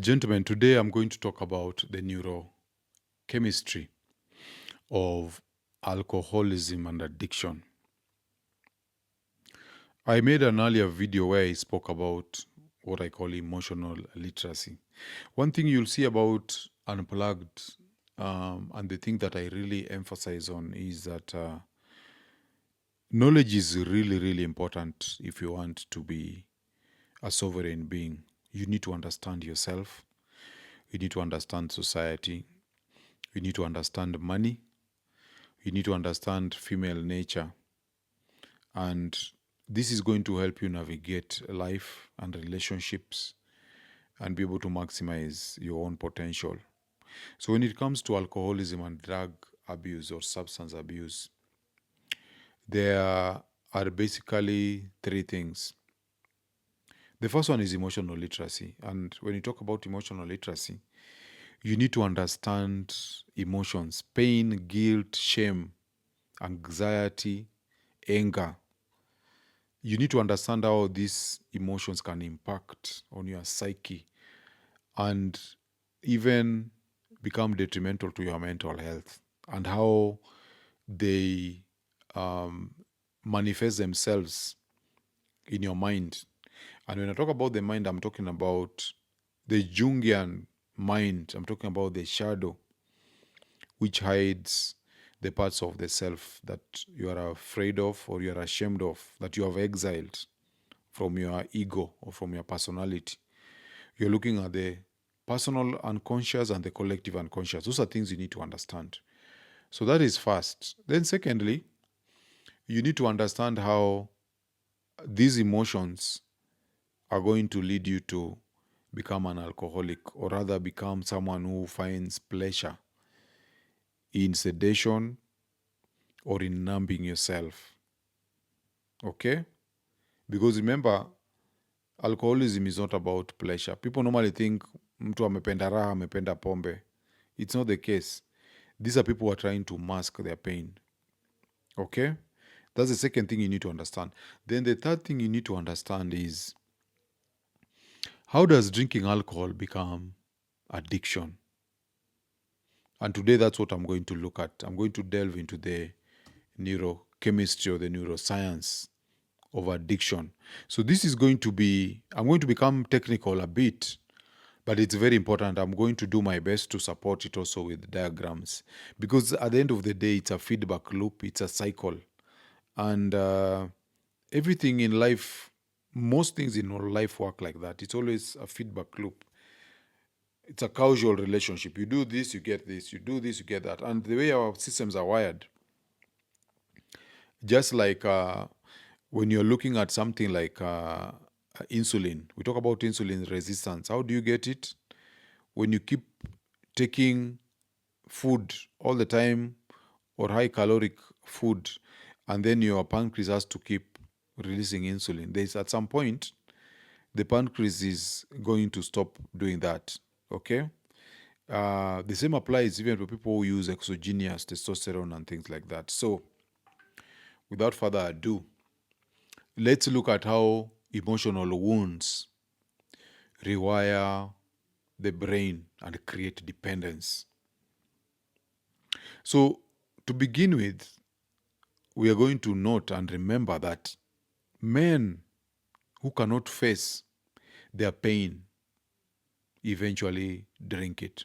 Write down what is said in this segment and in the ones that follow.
Gentlemen, today I'm going to talk about the neurochemistry of alcoholism and addiction. I made an earlier video where I spoke about what I call emotional literacy. One thing you'll see about Unplugged, and the thing that I really emphasize on is that knowledge is really, really important if you want to be a sovereign being. You need to understand yourself, you need to understand society, you need to understand money, you need to understand female nature, and this is going to help you navigate life and relationships and be able to maximize your own potential. So when it comes to alcoholism and drug abuse or substance abuse, there are basically three things. The first one is emotional literacy, and when you talk about emotional literacy, you need to understand emotions: pain, guilt, shame, anxiety, anger. You need to understand how these emotions can impact on your psyche and even become detrimental to your mental health, and how they manifest themselves in your mind. And when I talk about the mind, I'm talking about the Jungian mind. I'm talking about the shadow, which hides the parts of the self that you are afraid of or you are ashamed of, that you have exiled from your ego or from your personality. You're looking at the personal unconscious and the collective unconscious. Those are things you need to understand. So that is first. Then secondly, you need to understand how these emotions are going to lead you to become an alcoholic, or rather become someone who finds pleasure in sedation or in numbing yourself. Okay? Because remember, alcoholism is not about pleasure. People normally think mtu amependa raha, amependa pombe. It's not the case. These are people who are trying to mask their pain. Okay? That's the second thing you need to understand. Then the third thing you need to understand is, how does drinking alcohol become addiction? And today that's what I'm going to look at. I'm going to delve into the neurochemistry or the neuroscience of addiction. So this is going to be, I'm going to become technical a bit, but it's very important. I'm going to do my best to support it also with diagrams, because at the end of the day, it's a feedback loop, it's a cycle. And everything in life, most things in our life work like that. It's always a feedback loop. It's a causal relationship. You do this, you get this. You do this, you get that. And the way our systems are wired, just like when you're looking at something like insulin, we talk about insulin resistance. How do you get it? When you keep taking food all the time, or high caloric food, and then your pancreas has to keep releasing insulin. There's at some point the pancreas is going to stop doing that. Okay. The same applies even to people who use exogenous testosterone and things like that. So, without further ado, let's look at how emotional wounds rewire the brain and create dependence. So, to begin with, we are going to note and remember that men who cannot face their pain eventually drink it.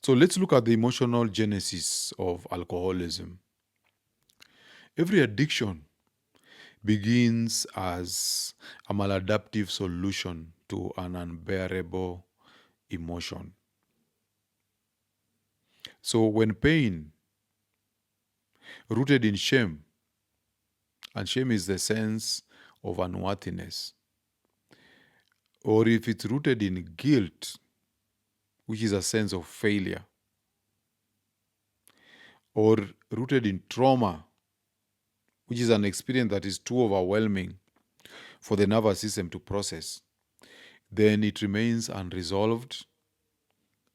So let's look at the emotional genesis of alcoholism. Every addiction begins as a maladaptive solution to an unbearable emotion. So when pain, rooted in shame, and shame is the sense of unworthiness, or if it's rooted in guilt, which is a sense of failure, or rooted in trauma, which is an experience that is too overwhelming for the nervous system to process, then it remains unresolved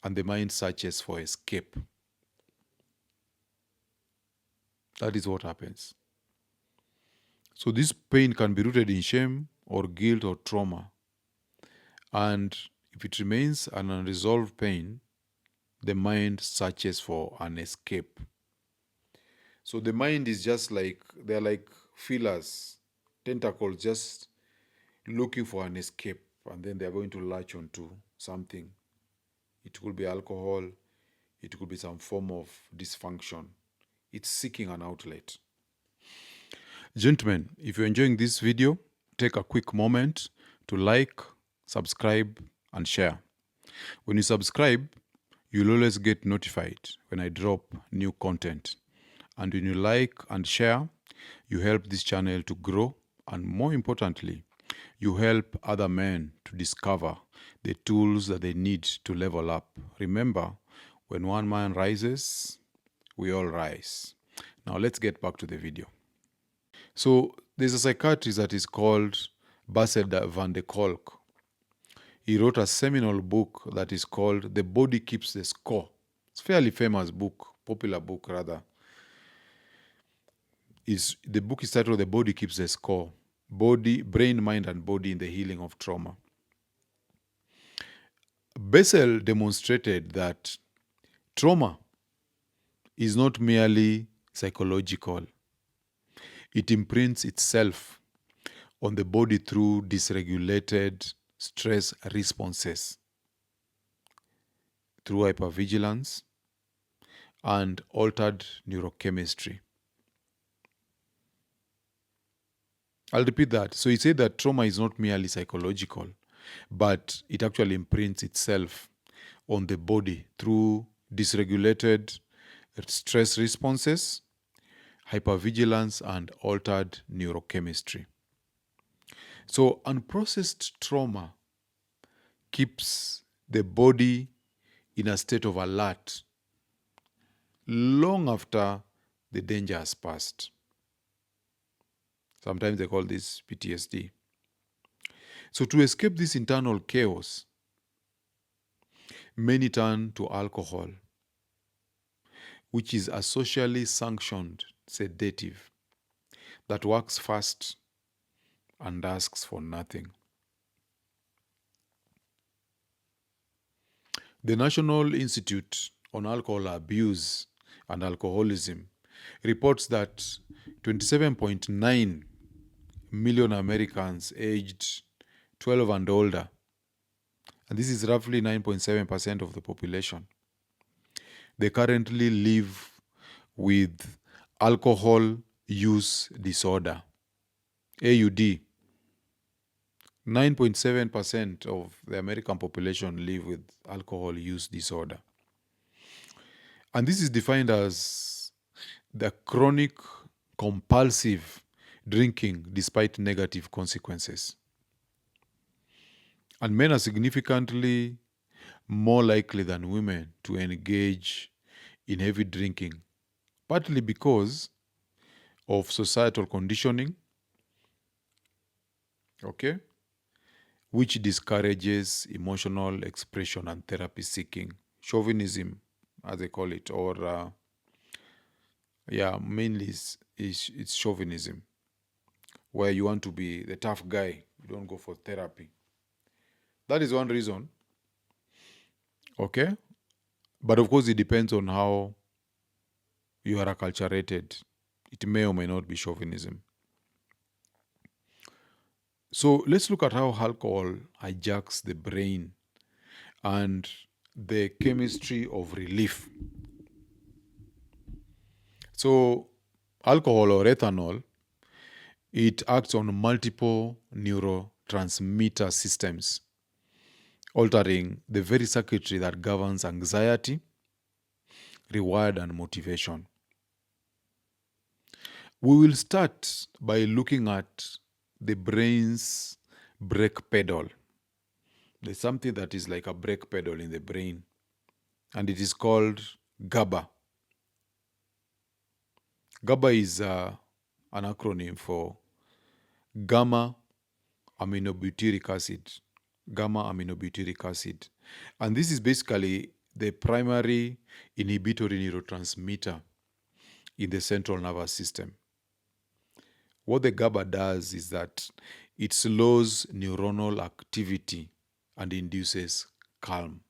and the mind searches for escape. That is what happens. So this pain can be rooted in shame or guilt or trauma. And if it remains an unresolved pain, the mind searches for an escape. So the mind is just like, they're like feelers, tentacles, just looking for an escape. And then they're going to latch onto something. It could be alcohol, it could be some form of dysfunction. It's seeking an outlet. Gentlemen, if you're enjoying this video, take a quick moment to like, subscribe, and share. When you subscribe, you'll always get notified when I drop new content. And when you like and share, you help this channel to grow, and more importantly, you help other men to discover the tools that they need to level up. Remember, when one man rises, we all rise. Now let's get back to the video. So there's a psychiatrist that is called Bassel van der Kolk. He wrote a seminal book that is called The Body Keeps the Score. It's a fairly famous book, popular book rather. The book is titled The Body Keeps the Score. Body, brain, mind, and body in the healing of trauma. Bessel demonstrated that trauma is not merely psychological. It imprints itself on the body through dysregulated stress responses, through hypervigilance and altered neurochemistry. I'll repeat that. So he said that trauma is not merely psychological, but it actually imprints itself on the body through dysregulated stress responses, hypervigilance, and altered neurochemistry. So unprocessed trauma keeps the body in a state of alert long after the danger has passed. Sometimes they call this PTSD. So to escape this internal chaos, many turn to alcohol, which is a socially sanctioned sedative that works fast and asks for nothing. The National Institute on Alcohol Abuse and Alcoholism reports that 27.9 million Americans aged 12 and older, and this is roughly 9.7% of the population, they currently live with alcohol use disorder, AUD. 9.7% of the American population live with alcohol use disorder. And this is defined as the chronic, compulsive drinking despite negative consequences. And men are significantly more likely than women to engage in heavy drinking, partly because of societal conditioning, okay, which discourages emotional expression and therapy seeking. Chauvinism, as they call it, or mainly it's chauvinism, where you want to be the tough guy, you don't go for therapy. That is one reason, okay? But of course, it depends on how you are acculturated. It may or may not be chauvinism. So let's look at how alcohol hijacks the brain and the chemistry of relief. So alcohol or ethanol, it acts on multiple neurotransmitter systems, altering the very circuitry that governs anxiety, reward, and motivation. We will start by looking at the brain's brake pedal. There's something that is like a brake pedal in the brain, and it is called GABA. GABA is an acronym for gamma aminobutyric acid. Gamma aminobutyric acid. And this is basically the primary inhibitory neurotransmitter in the central nervous system. What the GABA does is that it slows neuronal activity and induces calm.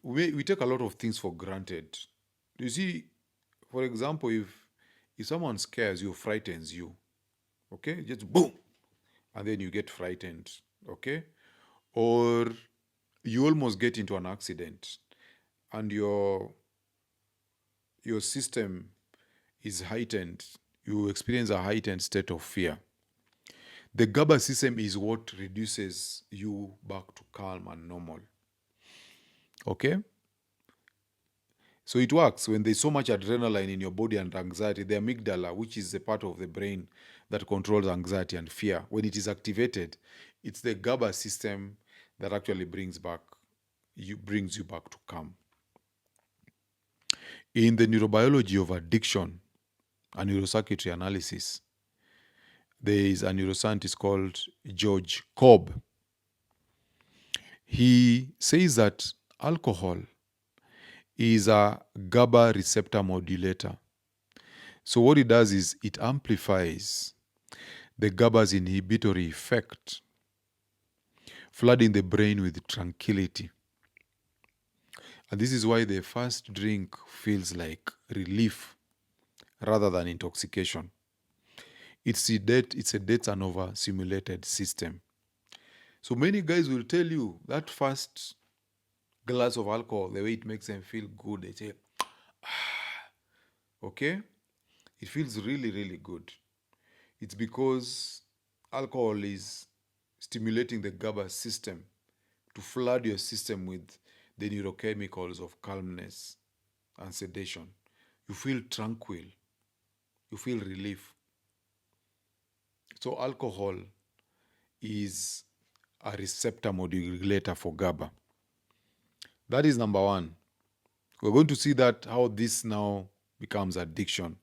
We take a lot of things for granted. You see, for example, if someone scares you, frightens you, okay, just boom, and then you get frightened, okay, or you almost get into an accident, and your system is heightened. You experience a heightened state of fear. The GABA system is what reduces you back to calm and normal. Okay? So it works when there's so much adrenaline in your body and anxiety. The amygdala, which is the part of the brain that controls anxiety and fear, when it is activated, it's the GABA system that actually brings you back to calm. In the neurobiology of addiction and neuropsychiatry analysis, there is a neuroscientist called George Cobb. He says that alcohol is a GABA receptor modulator. So what it does is it amplifies the GABA's inhibitory effect, flooding the brain with tranquility. And this is why the first drink feels like relief rather than intoxication. It's a data and over-simulated system. So many guys will tell you that first glass of alcohol, the way it makes them feel good, they say, okay, it feels really, really good. It's because alcohol is stimulating the GABA system to flood your system with the neurochemicals of calmness and sedation. You feel tranquil. You feel relief. So alcohol is a receptor modulator for GABA. That is number one. We're going to see that how this now becomes addiction.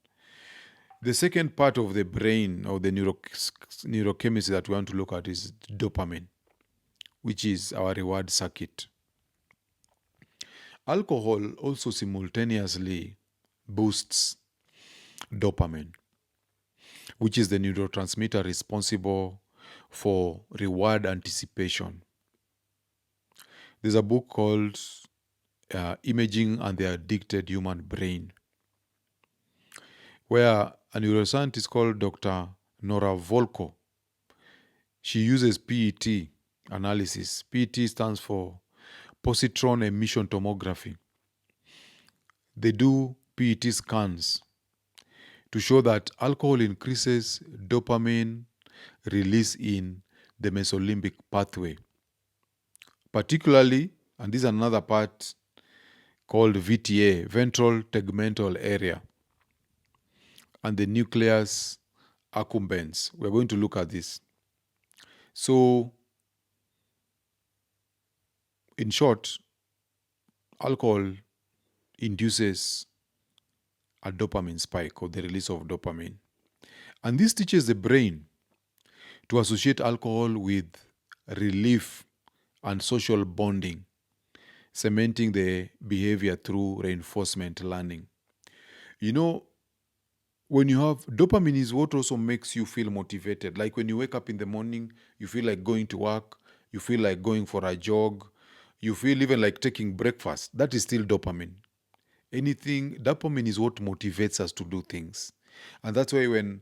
The second part of the brain or the neurochemistry that we want to look at is dopamine, which is our reward circuit. Alcohol also simultaneously boosts dopamine, which is the neurotransmitter responsible for reward anticipation. There's a book called Imaging and the Addicted Human Brain, where a neuroscientist called Dr. Nora Volko, she uses PET analysis. PET stands for positron emission tomography. They do PET scans to show that alcohol increases dopamine release in the mesolimbic pathway. Particularly, and this is another part called VTA, ventral tegmental area, and the nucleus accumbens. We're going to look at this. So, in short, alcohol induces a dopamine spike or the release of dopamine. And this teaches the brain to associate alcohol with relief and social bonding, cementing the behavior through reinforcement learning. You know, when you have dopamine is what also makes you feel motivated. Like when you wake up in the morning, you feel like going to work, you feel like going for a jog, you feel even like taking breakfast. That is still dopamine. Dopamine is what motivates us to do things. And that's why when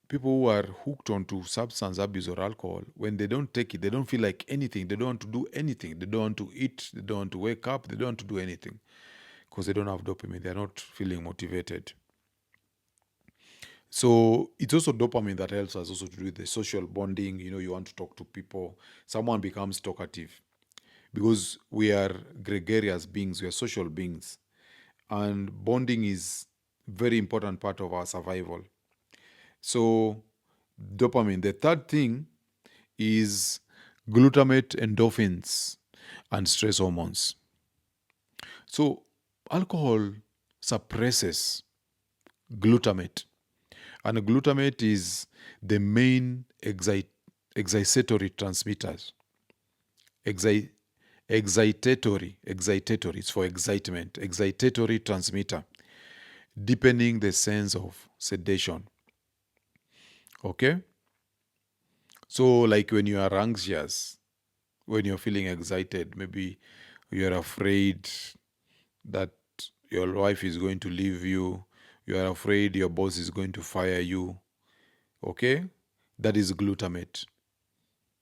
people who are hooked onto substance abuse or alcohol, when they don't take it, they don't feel like anything. They don't want to do anything. They don't want to eat. They don't want to wake up. They don't want to do anything because they don't have dopamine. They're not feeling motivated. So it's also dopamine that helps us also to do the social bonding. You want to talk to people. Someone becomes talkative because we are gregarious beings. We are social beings. And bonding is a very important part of our survival. So dopamine. The third thing is glutamate, endorphins, and stress hormones. So alcohol suppresses glutamate. And glutamate is the main excitatory transmitters. Excitatory, it's for excitement. Excitatory transmitter deepening the sense of sedation. Okay? So, like when you are anxious, when you're feeling excited, maybe you're afraid that your wife is going to leave you, you are afraid your boss is going to fire you. Okay? That is glutamate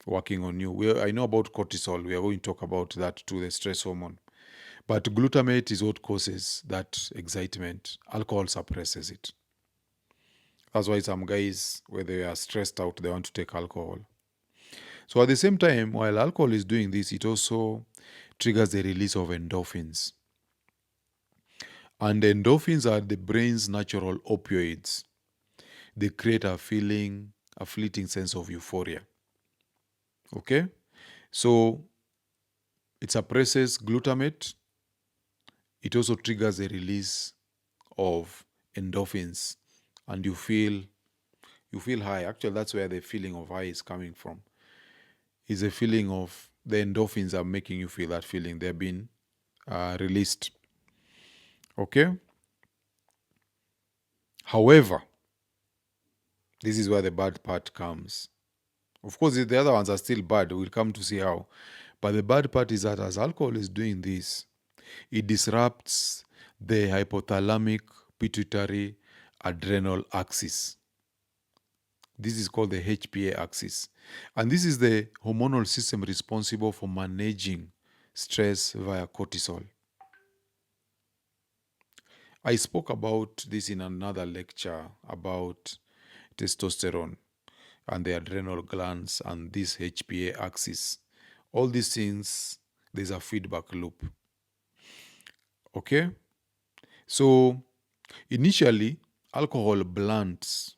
working on you. I know about cortisol. We are going to talk about that too, the stress hormone. But glutamate is what causes that excitement. Alcohol suppresses it. That's why some guys, when they are stressed out, they want to take alcohol. So at the same time, while alcohol is doing this, it also triggers the release of endorphins. And endorphins are the brain's natural opioids. They create a fleeting sense of euphoria. Okay? So it suppresses glutamate. It also triggers the release of endorphins. And you feel high. Actually, that's where the feeling of high is coming from. It's a feeling of the endorphins are making you feel that feeling. They're being released. Okay? However, this is where the bad part comes. Of course, the other ones are still bad. We'll come to see how. But the bad part is that as alcohol is doing this, it disrupts the hypothalamic pituitary adrenal axis. This is called the HPA axis. And this is the hormonal system responsible for managing stress via cortisol. I spoke about this in another lecture about testosterone and the adrenal glands and this HPA axis. All these things, there's a feedback loop. Okay? So, initially, alcohol blunts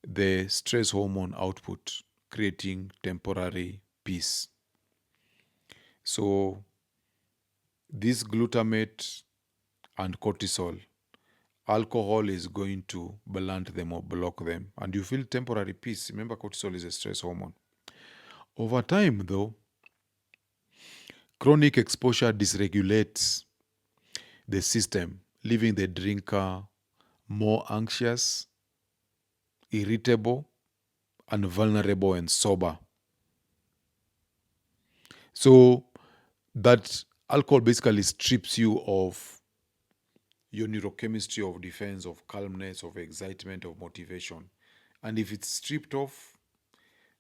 the stress hormone output, creating temporary peace. So, this glutamate and cortisol, alcohol is going to blunt them or block them, and you feel temporary peace. Remember, cortisol is a stress hormone. Over time, though, chronic exposure dysregulates the system, leaving the drinker more anxious, irritable, and vulnerable and sober. So that alcohol basically strips you of your neurochemistry of defense, of calmness, of excitement, of motivation. And if it's stripped off,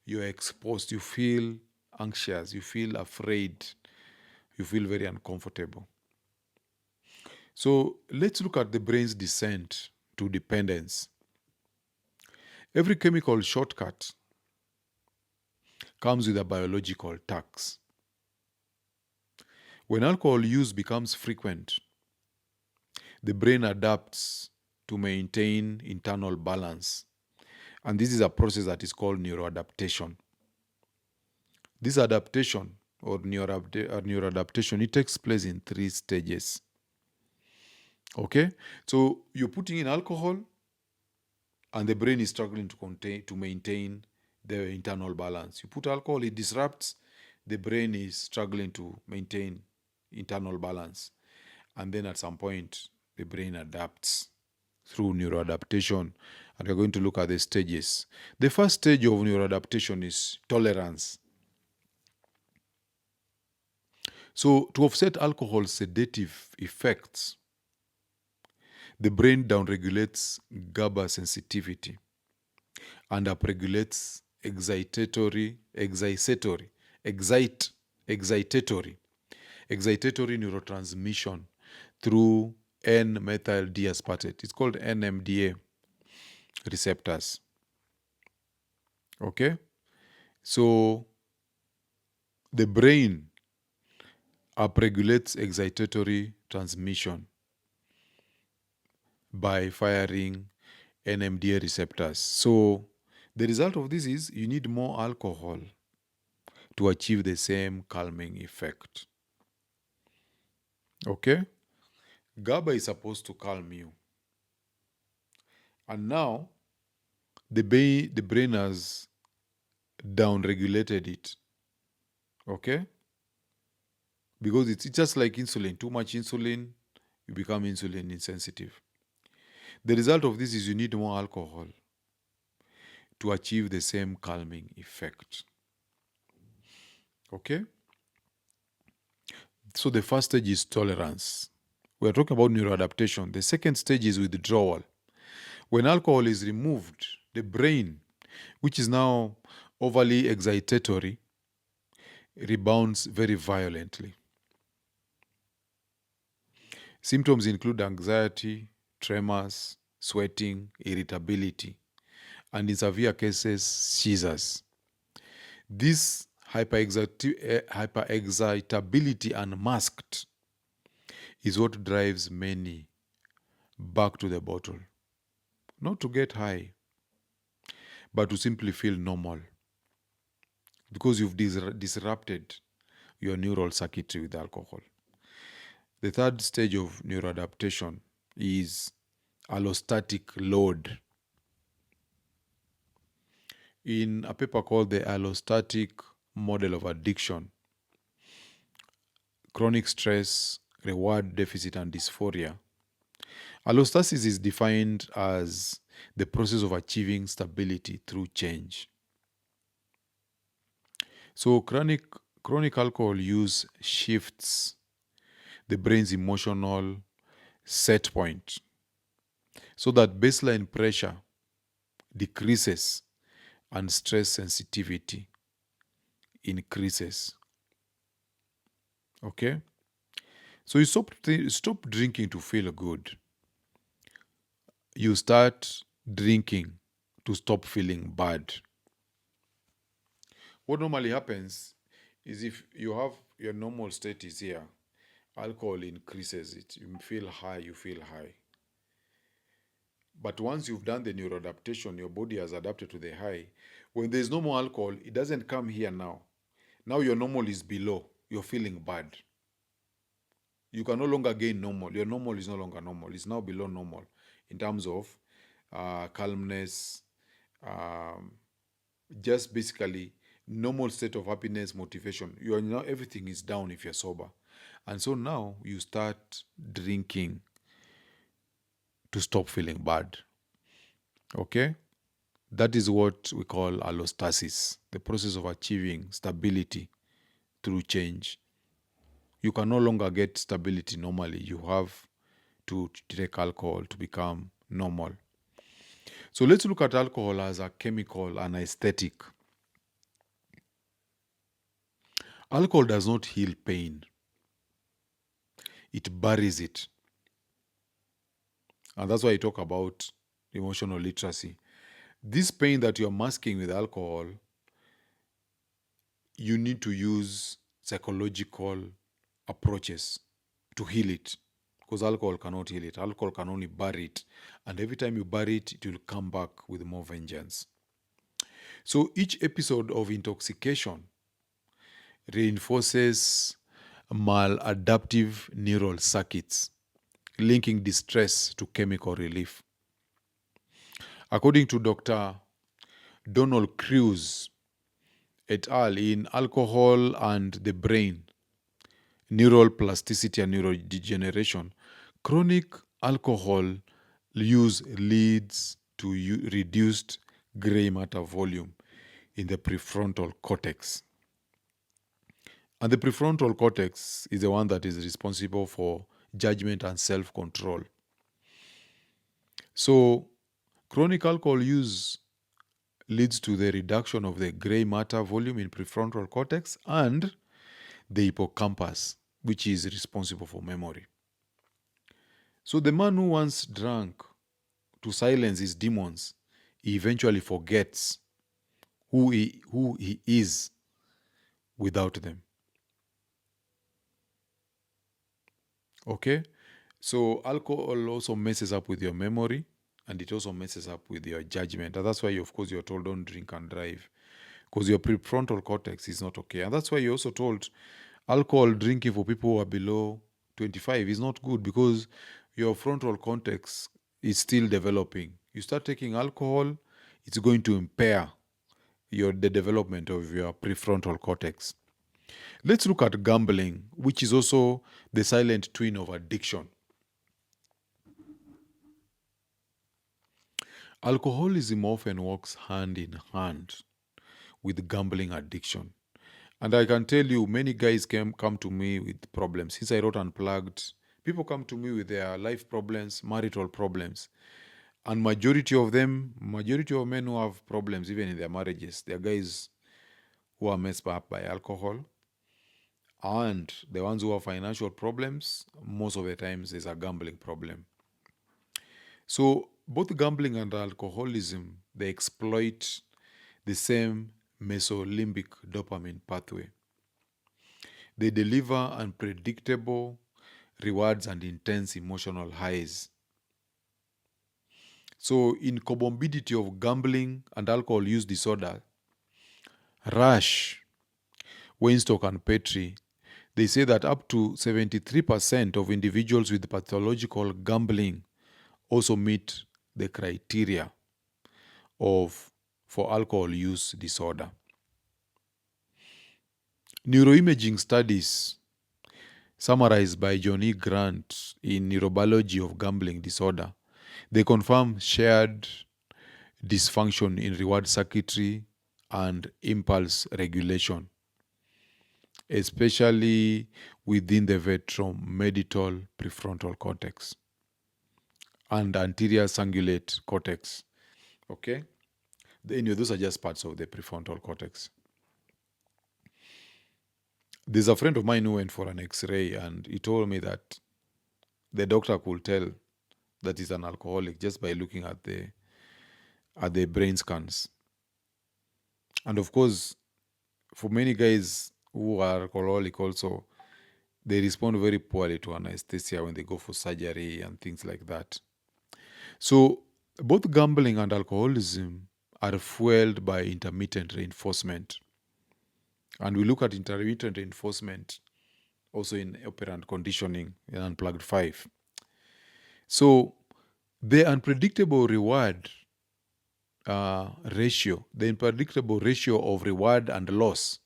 you're exposed, you feel anxious, you feel afraid, you feel very uncomfortable. So let's look at the brain's descent to dependence. Every chemical shortcut comes with a biological tax. When alcohol use becomes frequent, the brain adapts to maintain internal balance. And this is a process that is called neuroadaptation. This adaptation or neuroadaptation, it takes place in 3 stages. Okay? So you're putting in alcohol and the brain is struggling to maintain the internal balance. You put alcohol, it disrupts, the brain is struggling to maintain internal balance. And then at some point, the brain adapts through neuroadaptation. And we're going to look at the stages. The first stage of neuroadaptation is tolerance. So to offset alcohol's sedative effects, the brain downregulates GABA sensitivity and upregulates excitatory neurotransmission through N-methyl D-aspartate. It's called NMDA receptors. Okay? So the brain upregulates excitatory transmission by firing NMDA receptors. So the result of this is you need more alcohol to achieve the same calming effect. Okay? GABA is supposed to calm you. And now the brain has downregulated it. Okay? Because it's just like insulin. Too much insulin, you become insulin insensitive. The result of this is you need more alcohol to achieve the same calming effect. Okay? So the first stage is tolerance. We are talking about neuroadaptation. The second stage is withdrawal. When alcohol is removed, the brain, which is now overly excitatory, rebounds very violently. Symptoms include anxiety, tremors, sweating, irritability, and in severe cases, seizures. This hyperexcitability unmasked is what drives many back to the bottle. Not to get high, but to simply feel normal. Because you've disrupted your neural circuitry with alcohol. The third stage of neuroadaptation is allostatic load. In a paper called the allostatic model of addiction, chronic stress, reward deficit, and dysphoria, allostasis is defined as the process of achieving stability through change. So chronic alcohol use shifts the brain's emotional set point so that baseline pressure decreases and stress sensitivity increases. Okay? So you stop drinking to feel good. You start drinking to stop feeling bad. What normally happens is if you have your normal state is here, alcohol increases it. You feel high, you feel high. But once you've done the neuroadaptation, your body has adapted to the high. When there's no more alcohol, it doesn't come here now. Now your normal is below. You're feeling bad. You can no longer gain normal. Your normal is no longer normal. It's now below normal in terms of calmness, just basically normal state of happiness, motivation. You are now, everything is down if you're sober. And so now you start drinking to stop feeling bad. Okay? That is what we call allostasis, the process of achieving stability through change. You can no longer get stability normally. You have to take alcohol to become normal. So let's look at alcohol as a chemical anesthetic. Alcohol does not heal pain. It buries it. And that's why I talk about emotional literacy. This pain that you're masking with alcohol, you need to use psychological approaches to heal it. Because alcohol cannot heal it. Alcohol can only bury it. And every time you bury it, it will come back with more vengeance. So each episode of intoxication reinforces maladaptive neural circuits, linking distress to chemical relief. According to Dr. Donald Crews et al. In Alcohol and the Brain, Neural Plasticity and Neurodegeneration, chronic alcohol use leads to reduced gray matter volume in the prefrontal cortex. And the prefrontal cortex is the one that is responsible for judgment and self-control. So, chronic alcohol use leads to the reduction of the gray matter volume in prefrontal cortex and the hippocampus, which is responsible for memory. So the man who once drank to silence his demons, he eventually forgets who he is without them. Okay? So alcohol also messes up with your memory, and it also messes up with your judgment. And that's why, of course, you're told don't drink and drive, because your prefrontal cortex is not okay. And that's why you're also told alcohol drinking for people who are below 25 is not good, because your frontal cortex is still developing. You start taking alcohol, it's going to impair the development of your prefrontal cortex. Let's look at gambling, which is also the silent twin of addiction. Alcoholism often walks hand in hand with gambling addiction. And I can tell you, many guys come to me with problems. Since I wrote Unplugged, people come to me with their life problems, marital problems. And majority of men who have problems, even in their marriages, they are guys who are messed up by alcohol. And the ones who have financial problems, most of the times there's a gambling problem. So both gambling and alcoholism, they exploit the same mesolimbic dopamine pathway. They deliver unpredictable rewards and intense emotional highs. So in comorbidity of gambling and alcohol use disorder, Rush, Weinstock and Petrie, they say that up to 73% of individuals with pathological gambling also meet the criteria for alcohol use disorder. Neuroimaging studies summarized by John E. Grant in Neurobiology of Gambling Disorder, they confirm shared dysfunction in reward circuitry and impulse regulation, especially within the ventromedial prefrontal cortex and anterior cingulate cortex. Okay? Those are just parts of the prefrontal cortex. There's a friend of mine who went for an X-ray and he told me that the doctor could tell that he's an alcoholic just by looking at the brain scans. And of course, for many guys who are alcoholic also, they respond very poorly to anesthesia when they go for surgery and things like that. So both gambling and alcoholism are fueled by intermittent reinforcement. And we look at intermittent reinforcement also in operant conditioning in Unplugged 5. So the unpredictable reward ratio, the unpredictable ratio of reward and loss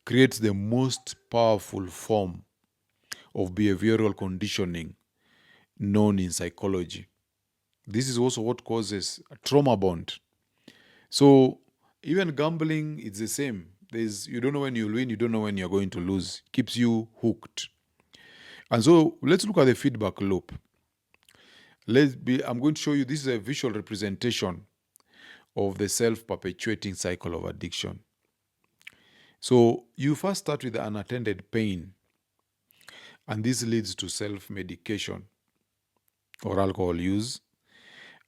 creates the most powerful form of behavioral conditioning known in psychology. This is also what causes a trauma bond. So even gambling, it's the same. You don't know when you'll win, you don't know when you're going to lose. Keeps you hooked. And so let's look at the feedback loop. I'm going to show you, this is a visual representation of the self-perpetuating cycle of addiction. So you first start with the unattended pain, and this leads to self-medication or alcohol use,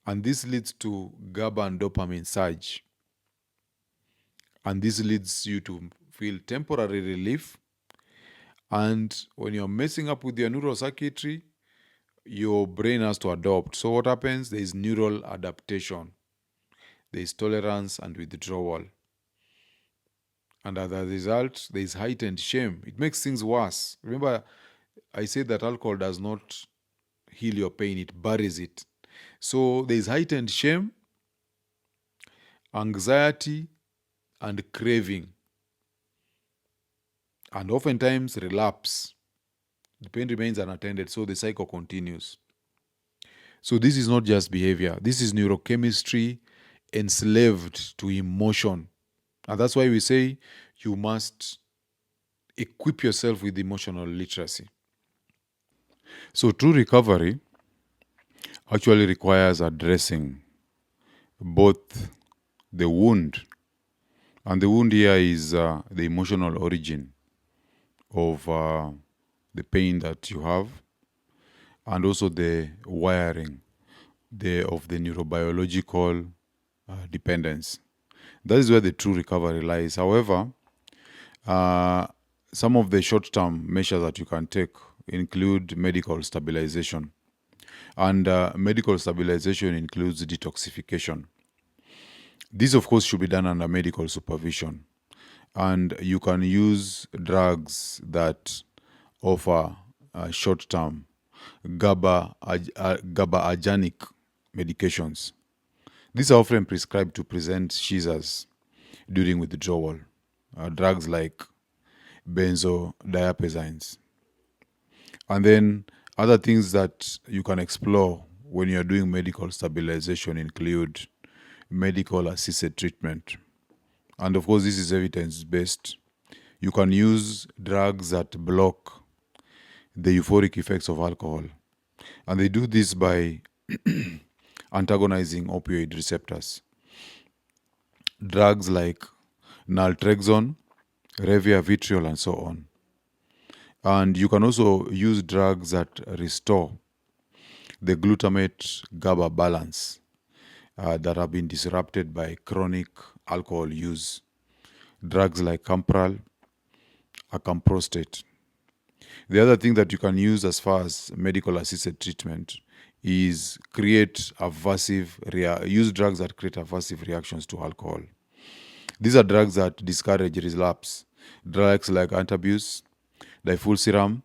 and this leads to GABA and dopamine surge, and this leads you to feel temporary relief. And when you're messing up with your neural circuitry, your brain has to adopt. So what happens? There is neural adaptation. There is tolerance and withdrawal. And as a result, there is heightened shame. It makes things worse. Remember, I said that alcohol does not heal your pain, it buries it. So there is heightened shame, anxiety, and craving. And oftentimes relapse. The pain remains unattended, so the cycle continues. So this is not just behavior. This is neurochemistry enslaved to emotion. And that's why we say you must equip yourself with emotional literacy. So true recovery actually requires addressing both the wound, and the wound here is the emotional origin of the pain that you have, and also the wiring of the neurobiological dependence. That is where the true recovery lies. However, some of the short-term measures that you can take include medical stabilization. And medical stabilization includes detoxification. This, of course, should be done under medical supervision. And you can use drugs that offer short-term GABA-agonic medications. These are often prescribed to prevent seizures during withdrawal. Drugs like benzodiazepines. And then other things that you can explore when you're doing medical stabilization include medical assisted treatment. And of course, this is evidence-based. You can use drugs that block the euphoric effects of alcohol. And they do this by antagonizing opioid receptors. Drugs like naltrexone, revivitrol, and so on. And you can also use drugs that restore the glutamate GABA balance that have been disrupted by chronic alcohol use. Drugs like Campral, acamprostate. The other thing that you can use as far as medical assisted treatment is use drugs that create aversive reactions to alcohol. These are drugs that discourage relapse. Drugs like antabuse, difulciram,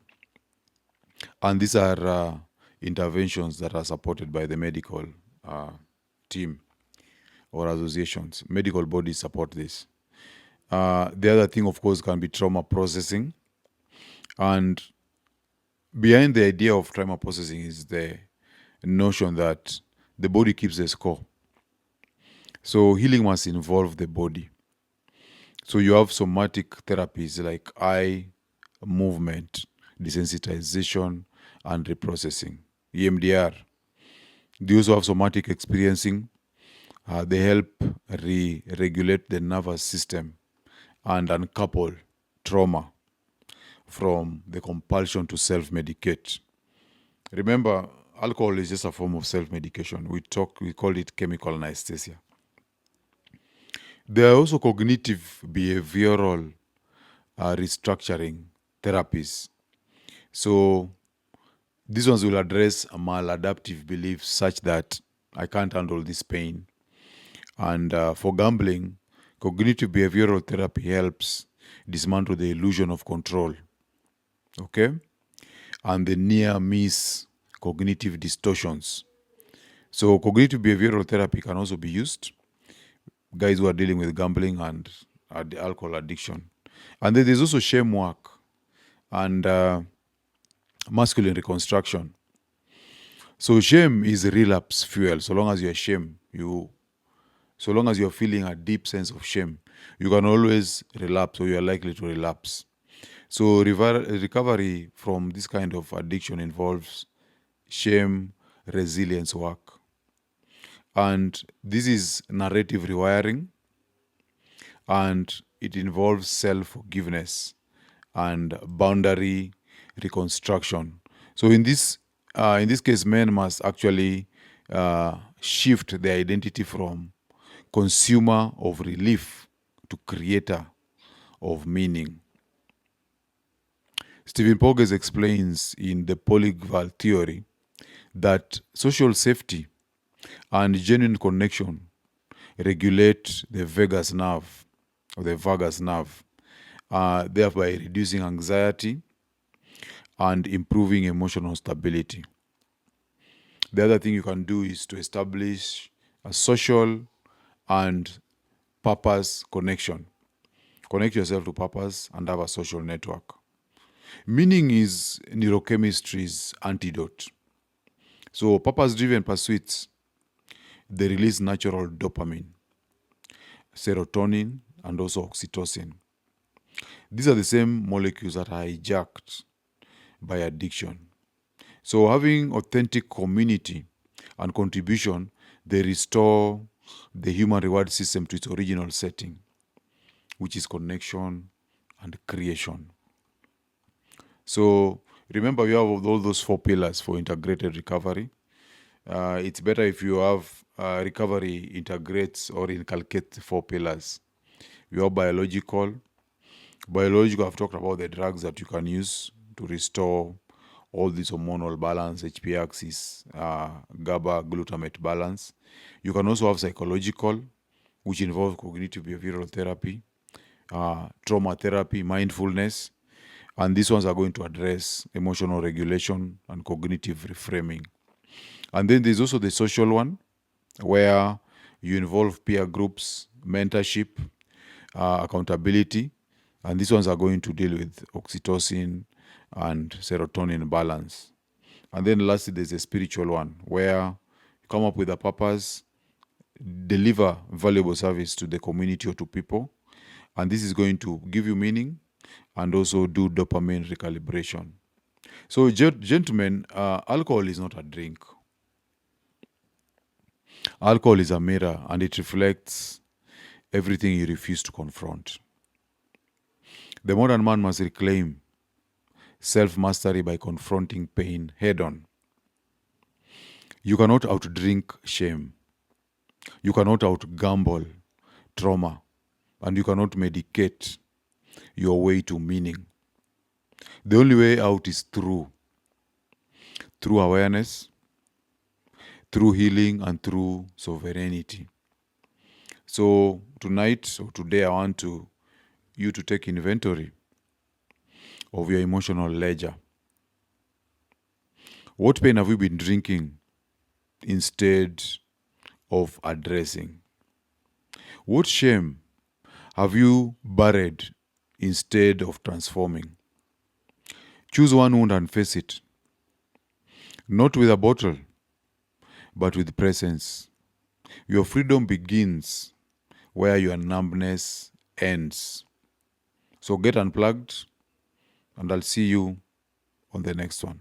and these are interventions that are supported by the medical team or associations. Medical bodies support this. The other thing, of course, can be trauma processing. And behind the idea of trauma processing is the notion that the body keeps a score. So healing must involve the body. So you have somatic therapies like eye movement, desensitization, and reprocessing, EMDR. They also have somatic experiencing. They help regulate the nervous system and uncouple trauma from the compulsion to self-medicate. Remember, alcohol is just a form of self-medication. We call it chemical anesthesia. There are also cognitive behavioral restructuring therapies. So these ones will address maladaptive beliefs such that I can't handle this pain. And for gambling, cognitive behavioral therapy helps dismantle the illusion of control. Okay? And the near-miss cognitive distortions. So cognitive behavioral therapy can also be used. Guys who are dealing with gambling and the alcohol addiction. And then there's also shame work and masculine reconstruction. So shame is relapse fuel. So long as you're so long as you're feeling a deep sense of shame, you can always relapse or you're likely to relapse. So recovery from this kind of addiction involves shame resilience work. And this is narrative rewiring, and it involves self-forgiveness and boundary reconstruction. So in this case, men must actually shift their identity from consumer of relief to creator of meaning. Stephen Porges explains in the polyval theory that social safety and genuine connection regulate the vagus nerve, thereby reducing anxiety and improving emotional stability. The other thing you can do is to establish a social and purpose connection. Connect yourself to purpose and have a social network. Meaning is neurochemistry's antidote. So purpose-driven pursuits, they release natural dopamine, serotonin, and also oxytocin. These are the same molecules that are hijacked by addiction. So having authentic community and contribution, they restore the human reward system to its original setting, which is connection and creation. So remember, we have all those 4 pillars for integrated recovery. It's better if you have recovery integrates or inculcates 4 pillars. We have biological. I've talked about the drugs that you can use to restore all this hormonal balance, HPA axis, GABA, glutamate balance. You can also have psychological, which involves cognitive behavioral therapy, trauma therapy, mindfulness. And these ones are going to address emotional regulation and cognitive reframing. And then there's also the social one, where you involve peer groups, mentorship, accountability. And these ones are going to deal with oxytocin and serotonin balance. And then lastly, there's a spiritual one where you come up with a purpose, deliver valuable service to the community or to people. And this is going to give you meaning and also do dopamine recalibration. So, gentlemen, alcohol is not a drink. Alcohol is a mirror and it reflects everything you refuse to confront. The modern man must reclaim self-mastery by confronting pain head-on. You cannot outdrink shame. You cannot outgamble trauma. And you cannot medicate your way to meaning. The only way out is through awareness, through healing, and through sovereignty. So tonight or today, I want you to take inventory of your emotional ledger. What pain have you been drinking instead of addressing? What shame have you buried instead of transforming? Choose one wound and face it. Not with a bottle, but with presence. Your freedom begins where your numbness ends. So get unplugged, and I'll see you on the next one.